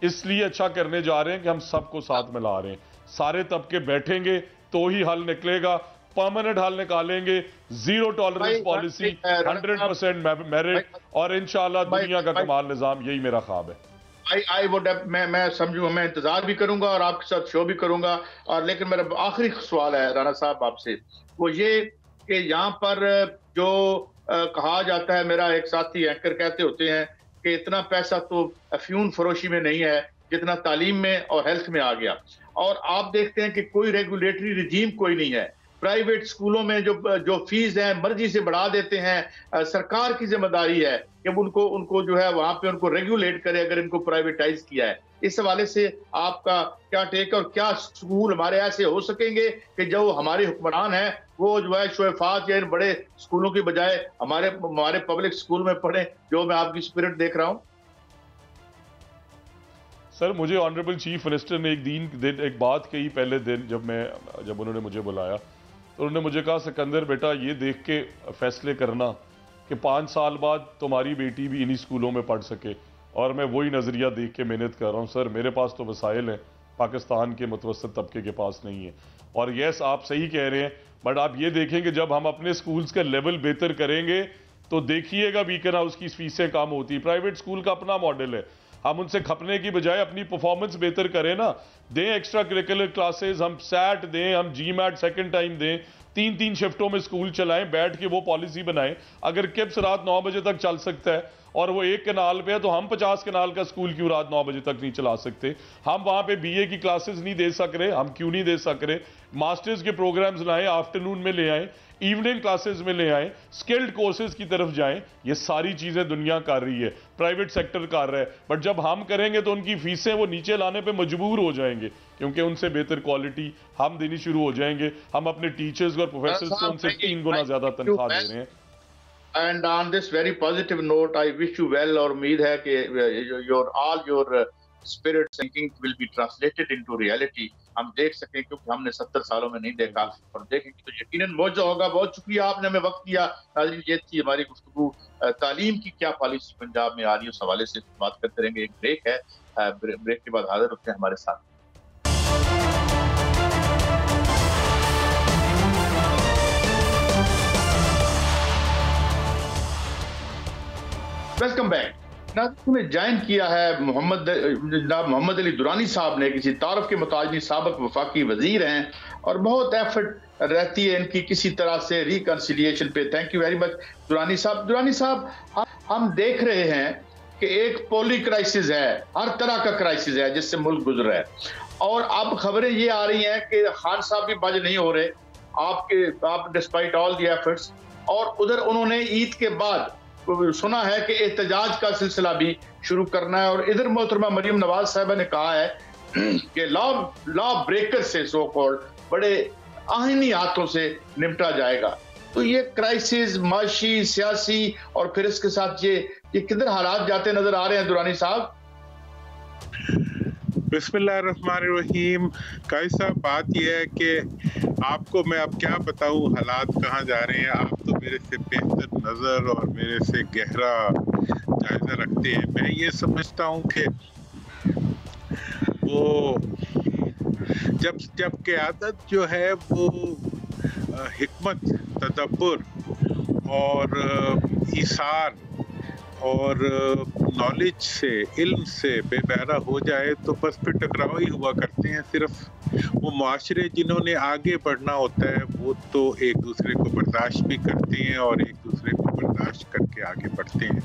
इसलिए अच्छा करने जा रहे हैं कि हम सबको साथ मिला रहे हैं। सारे तबके बैठेंगे तो ही हल निकलेगा, परमानेंट हल निकालेंगे, 0 टॉलरेंस पॉलिसी, 100% मेरिट और इंशाअल्लाह दुनिया का कमाल निज़ाम। यही मेरा ख्वाब है। मैं समझूंगा, मैं इंतजार भी करूंगा और आपके साथ शो भी करूंगा। और लेकिन मेरा आखिरी सवाल है राना साहब आपसे, वो ये कि यहाँ पर जो कहा जाता है, मेरा एक साथी एंकर कहते होते हैं कि इतना पैसा तो अफ्यून फरोशी में नहीं है जितना तालीम में और हेल्थ में आ गया। और आप देखते हैं कि कोई रेगुलेटरी रिजीम कोई नहीं है। प्राइवेट स्कूलों में जो फीस है मर्जी से बढ़ा देते हैं। सरकार की जिम्मेदारी है कि उनको जो है वहां पे उनको रेगुलेट करे अगर इनको प्राइवेटाइज किया है। इस हवाले से आपका क्या टेक, और क्या स्कूल हमारे ऐसे हो सकेंगे कि जो हमारे हुक्मरान हैं वो जो है शोफात या इन बड़े स्कूलों की बजाय हमारे पब्लिक स्कूल में पढ़े, जो मैं आपकी स्पिरिट देख रहा हूं? सर, मुझे ऑनरेबल चीफ मिनिस्टर ने एक बात कही पहले दिन जब उन्होंने मुझे बुलाया, तो उन्होंने मुझे कहा, सिकंदर बेटा ये देख के फैसले करना कि 5 साल बाद तुम्हारी बेटी भी इन्हीं स्कूलों में पढ़ सके। और मैं वही नज़रिया देख के मेहनत कर रहा हूँ। सर, मेरे पास तो वसाइल हैं, पाकिस्तान के मुतवस्सित तबके के पास नहीं है। और यस, आप सही कह रहे हैं, बट आप ये देखें कि जब हम अपने स्कूल्स का लेवल बेहतर करेंगे तो देखिएगा बीकन हाउस की फीसें कम होती है। प्राइवेट स्कूल का अपना मॉडल है, हम उनसे खपने की बजाय अपनी परफॉर्मेंस बेहतर करें ना, दें एक्स्ट्रा करिकुलर क्लासेस, हम सैट दें, हम जीमैट सेकंड टाइम दें, 3-3 शिफ्टों में स्कूल चलाएं, बैठ के वो पॉलिसी बनाएं। अगर किप्स रात 9 बजे तक चल सकता है और वो 1 कनाल पे है, तो हम 50 कनाल का स्कूल क्यों रात 9 बजे तक नहीं चला सकते? हम वहां पे बीए की क्लासेस नहीं दे सक रहे, हम क्यों नहीं दे सक रहे? मास्टर्स के प्रोग्राम्स लाएं, आफ्टरनून में ले आएं, इवनिंग क्लासेस में ले आएं, स्किल्ड कोर्सेज की तरफ जाएं। ये सारी चीजें दुनिया कर रही है, प्राइवेट सेक्टर कर रहा है, बट जब हम करेंगे तो उनकी फीसें वो नीचे लाने पे मजबूर हो जाएंगे, क्योंकि उनसे बेहतर क्वालिटी हम देनी शुरू हो जाएंगे। हम अपने टीचर्स और प्रोफेसर्स को उनसे 3 गुना ज्यादा तनख्वाह दे रहे हैं। And on this very positive note, I wish you well, और उम्मीद है कि all your spirit thinking will be translated into reality. हम देख सकें, क्योंकि हमने 70 सालों में नहीं देखा, और देखेंगे तो यकीनन मौजूद होगा। बहुत शुक्रिया, आपने हमें वक्त दिया। नाज़रीन, ये थी हमारी गुफ्तगू तालीम की क्या पॉलिसी पंजाब में आ रही है, उस हवाले से बात करते रहेंगे। एक ब्रेक है, ब्रेक के बाद हाजिर होते हैं हमारे साथ। Welcome back. ने ज्वाइन किया है मोहम्मद अली दुरानी साहब ने, किसी तारफ के मुताबिक नहीं, साबिक वफाकी वजीर हैं और बहुत एफर्ट रहती है इनकी किसी तरह से रिकंसिलिएशन पे। Thank you very much Durrani साहब। दुरानी साहब, हम देख रहे हैं कि एक पोली क्राइसिस है, हर तरह का क्राइसिस है जिससे मुल्क गुजर रहा है, और अब खबरें ये आ रही हैं कि खान साहब भी बज नहीं हो रहे आप डिस्पाइट ऑल दी एफर्ट्स, और उधर उन्होंने ईद के बाद सुना है कि एहतजाज का सिलसिला भी शुरू करना है, और इधर मोहतरमा मरियम नवाज साहबा ने कहा है कि लॉ ब्रेकर से सो कॉल्ड बड़े आईनी हाथों से निपटा जाएगा। तो ये क्राइसिस माशी, सियासी, और फिर इसके साथ ये किधर हालात जाते नजर आ रहे हैं दुरानी साहब? बिस्मिल्लाहिर्रहमानिर्रहीम। काई साहब, बात यह है कि आपको मैं अब क्या बताऊं हालात कहाँ जा रहे हैं। आप तो मेरे से बेहतर नज़र और मेरे से गहरा जायजा रखते हैं। मैं ये समझता हूं कि वो जब क़यादत जो है वो हिकमत, तदब्बर और ईसार और नॉलेज से, इल्म से बेबहरा हो जाए तो बस फिर टकराव ही हुआ करते हैं। सिर्फ वो माशरे जिन्होंने आगे बढ़ना होता है वो तो एक दूसरे को बर्दाश्त भी करते हैं और एक दूसरे को बर्दाश्त करके आगे बढ़ते हैं।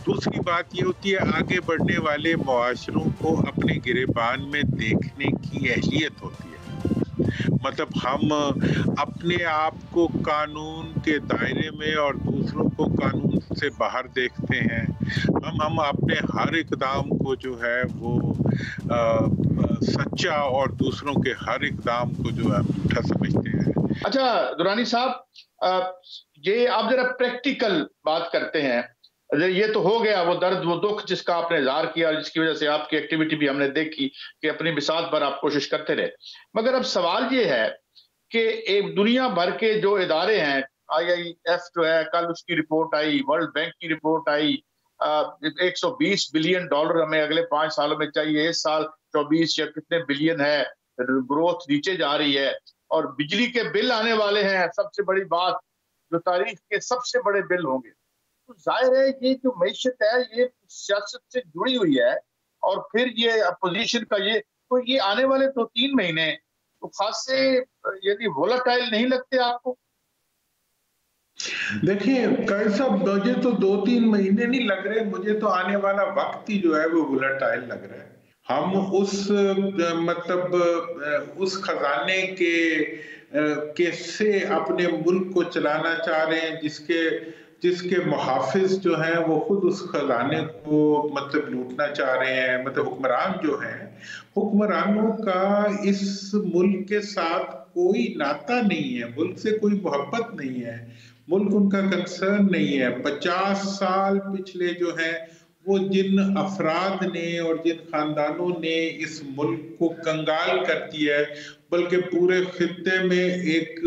दूसरी बात ये होती है, आगे बढ़ने वाले मुआशरों को अपने गिरेबान में देखने की अहलियत होती है। मतलब हम अपने आप को कानून के दायरे में और दूसरों को कानून से बाहर देखते हैं। हम अपने हर इक़दाम को जो है वो सच्चा और दूसरों के हर इक़दाम को जो है झूठा समझते हैं। अच्छा दुरानी साहब, ये आप जरा प्रैक्टिकल बात करते हैं। ये तो हो गया वो दर्द, वो दुख जिसका आपने इज़हार किया, जिसकी वजह से आपकी एक्टिविटी भी हमने देखी कि अपनी मिसाल पर आप कोशिश करते रहे। मगर अब सवाल ये है कि एक दुनिया भर के जो इदारे हैं, IIF जो है, कल उसकी रिपोर्ट आई, वर्ल्ड बैंक की रिपोर्ट आई, 120 बिलियन डॉलर हमें अगले 5 सालों में चाहिए। इस साल 24 या कितने बिलियन है, ग्रोथ नीचे जा रही है, और बिजली के बिल आने वाले हैं। सबसे बड़ी बात, जो तारीख के सबसे बड़े बिल होंगे। तो जाहिर है ये जो मैशत है ये सियासत से जुड़ी हुई है, और फिर ये अपोजिशन का तो ये आने वाले 2-3 महीने तो खासे यदि वोलेटाइल नहीं लगते आपको? देखिए कई साहब, मुझे तो 2-3 महीने नहीं लग रहे, मुझे तो आने वाला वक्त ही जो है वो वोलेटाइल लग रहा है। हम उस खजाने के से अपने मुल्क को चलाना चाह रहे हैं जिसके मुहाफिज जो हैं वो खुद उस खजाने को लूटना चाह रहे हैं। हुक्मरान जो हैं, हुक्मरानों का इस मुल्क के साथ कोई नाता नहीं है, मुल्क से कोई मोहब्बत नहीं है, मुल्क उनका कंसर्न नहीं है। 50 साल पिछले जो हैं वो जिन अफराद ने और जिन खानदानों ने इस मुल्क को कंगाल कर दिया है, बल्कि पूरे खित्ते में एक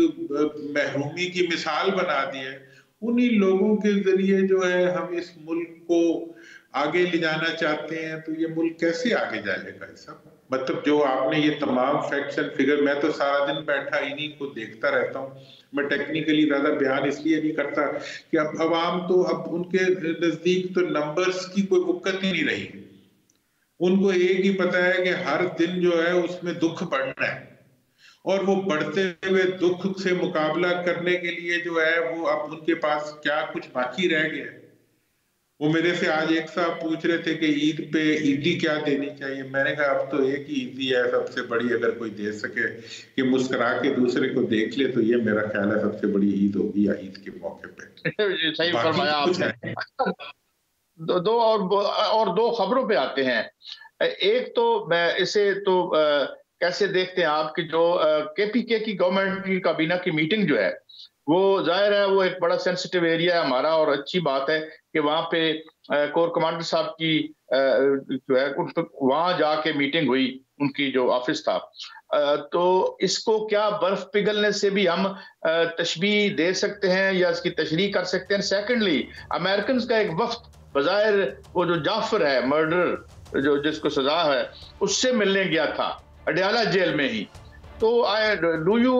महरूमी की मिसाल बना दी है, उन्हीं लोगों के जरिए जो है हम इस मुल्क को आगे ले जाना चाहते हैं। तो ये मुल्क कैसे आगे जाएगा? सब जो आपने ये तमाम फैक्ट्स एंड फिगर, मैं तो सारा दिन बैठा इन्हीं को देखता रहता हूँ। मैं टेक्निकली ज्यादा बयान इसलिए नहीं करता कि अब अवाम तो अब उनके नजदीक तो नंबर्स की कोई वक़्त ही नहीं रही। उनको एक ही पता है कि हर दिन जो है उसमें दुख बढ़ना है, और वो बढ़ते हुए दुख से मुकाबला करने के लिए जो है वो अब उनके पास क्या कुछ बाकी रह गया। वो मेरे से आज एक साहब पूछ रहे थे कि ईद पे ईदी क्या देनी चाहिए। मैंने कहा अब तो एक ही ईदी है सबसे बड़ी, अगर कोई दे सके कि मुस्कुरा के दूसरे को देख ले, तो ये मेरा ख्याल है सबसे बड़ी ईद होगी या ईद के मौके पे। सही फरमाया आपने। और दो खबरों पे आते हैं। एक तो मैं इसे तो कैसे देखते हैं आप कि जो केपीके की गवर्नमेंट की काबीना की मीटिंग जो है वो जाहिर है वो एक बड़ा सेंसिटिव एरिया है हमारा, और अच्छी बात है कि वहाँ पे कोर कमांडर साहब की जो है वहाँ जाके मीटिंग हुई, उनकी जो ऑफिस था। तो इसको क्या बर्फ पिघलने से भी हम तशबीह दे सकते हैं या इसकी तशरीह कर सकते हैं? सेकेंडली, अमेरिकन का एक वफ्द बज़ाहिर वो जो जाफर है मर्डर जो जिसको सजा है उससे मिलने गया था अडयाला जेल में ही। तो डू यू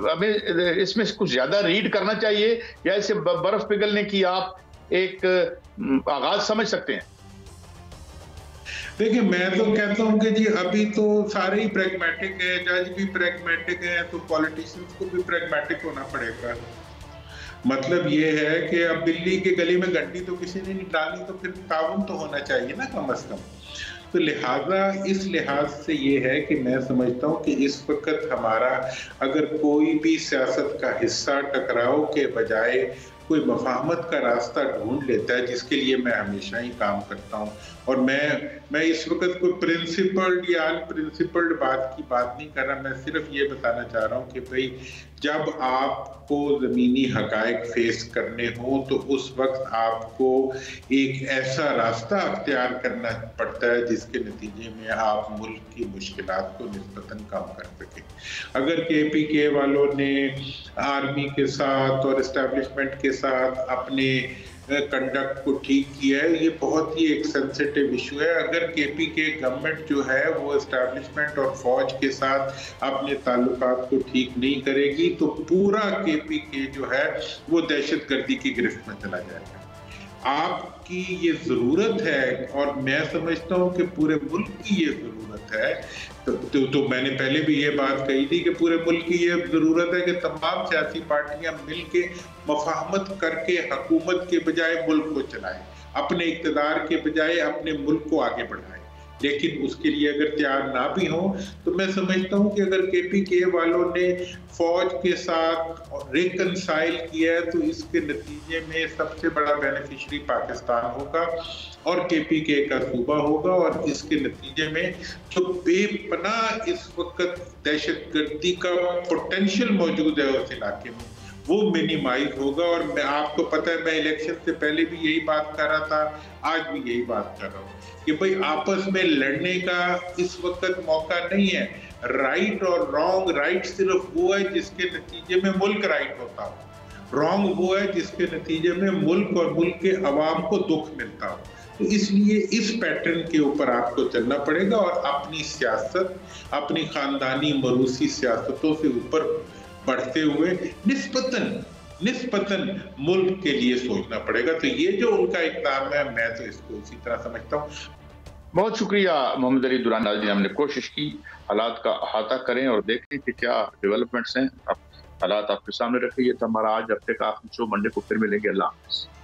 हमें इसमें कुछ ज्यादा रीड करना चाहिए या इसे बर्फ पिघलने की आप एक आगाज समझ सकते हैं? देखिए, मैं तो कहता हूं कि जी अभी तो सारे ही प्रैग्मेटिक है, जज भी प्रैग्मेटिक है, तो पॉलिटिशियंस को भी प्रैग्मेटिक होना पड़ेगा। मतलब ये है कि अब बिल्ली के गले में घंटी तो किसी ने नहीं डाली, तो फिर ताउन तो होना चाहिए ना कम से कम। तो लिहाजा इस लिहाज से ये है कि मैं समझता हूँ कि इस वक्त हमारा अगर कोई भी सियासत का हिस्सा टकराव के बजाय कोई मफाहमत का रास्ता ढूंढ लेता है, जिसके लिए मैं हमेशा ही काम करता हूँ। और मैं इस वक्त कोई प्रिंसिपल्ड या अनप्रिंसिपल्ड बात की बात नहीं कर रहा, मैं सिर्फ ये बताना चाह रहा हूँ कि भाई जब आपको ज़मीनी हकायक फेस करने हो तो उस वक्त आपको एक ऐसा रास्ता अख्तियार करना पड़ता है जिसके नतीजे में आप मुल्क की मुश्किलात को निस्बतन कम कर सकें। अगर केपीके वालों ने आर्मी के साथ और एस्टेब्लिशमेंट के साथ अपने कंडक्ट को ठीक किया है, ये बहुत ही एक सेंसिटिव इशू है। अगर केपीके गवर्नमेंट जो है वो एस्टैब्लिशमेंट और फौज के साथ अपने ताल्लुकात को ठीक नहीं करेगी तो पूरा केपीके जो है वो दहशतगर्दी की गिरफ्त में चला जाएगा। आपकी ये जरूरत है और मैं समझता हूँ कि पूरे मुल्क की ये जरूरत है। तो मैंने पहले भी ये बात कही थी कि पूरे मुल्क की ये जरूरत है कि तमाम सियासी पार्टियां मिलके मफाहमत करके हुकूमत के बजाय मुल्क को चलाएं, अपने इक़्तिदार के बजाय अपने मुल्क को आगे बढ़ाएं। लेकिन उसके लिए अगर तैयार ना भी हो तो मैं समझता हूँ कि अगर केपीके वालों ने फौज के साथ रिकंसाइल किया है तो इसके नतीजे में सबसे बड़ा बेनिफिशियरी पाकिस्तान होगा और केपीके का सूबा होगा, और इसके नतीजे में जो बेपनाह इस वक्त दहशतगर्दी का पोटेंशियल मौजूद है उस इलाके में वो मिनिमाइज होगा। और मैं आपको पता है मैं इलेक्शन से पहले भी यही बात कर रहा था, आज भी यही बात कर रहा हूँ कि भाई आपस में लड़ने का इस वक्त मौका नहीं है। राइट और रॉन्ग, राइट सिर्फ वो है जिसके नतीजे में मुल्क राइट होता हो, रॉन्ग वो है जिसके नतीजे में मुल्क और मुल्क के अवाम को दुख मिलता हो। तो इसलिए इस पैटर्न के ऊपर आपको चलना पड़ेगा और अपनी सियासत, अपनी खानदानी मरूसी सियासतों से ऊपर बढ़ते हुए निस्बतन मुल्क के लिए सोचना पड़ेगा। तो ये जो उनका इक़दाम है मैं तो इसको इसी तरह समझता हूँ। बहुत शुक्रिया मोहम्मद अली दुरानी जी, हमने कोशिश की हालात का अहाता करें और देखें कि क्या डेवलपमेंट्स हैं। हालात आपके सामने रखिए। तो हमारा आज हफ्ते का आखिरी शो, मंडे को फिर मिलेंगे। अल्लाह हाफ़िज़।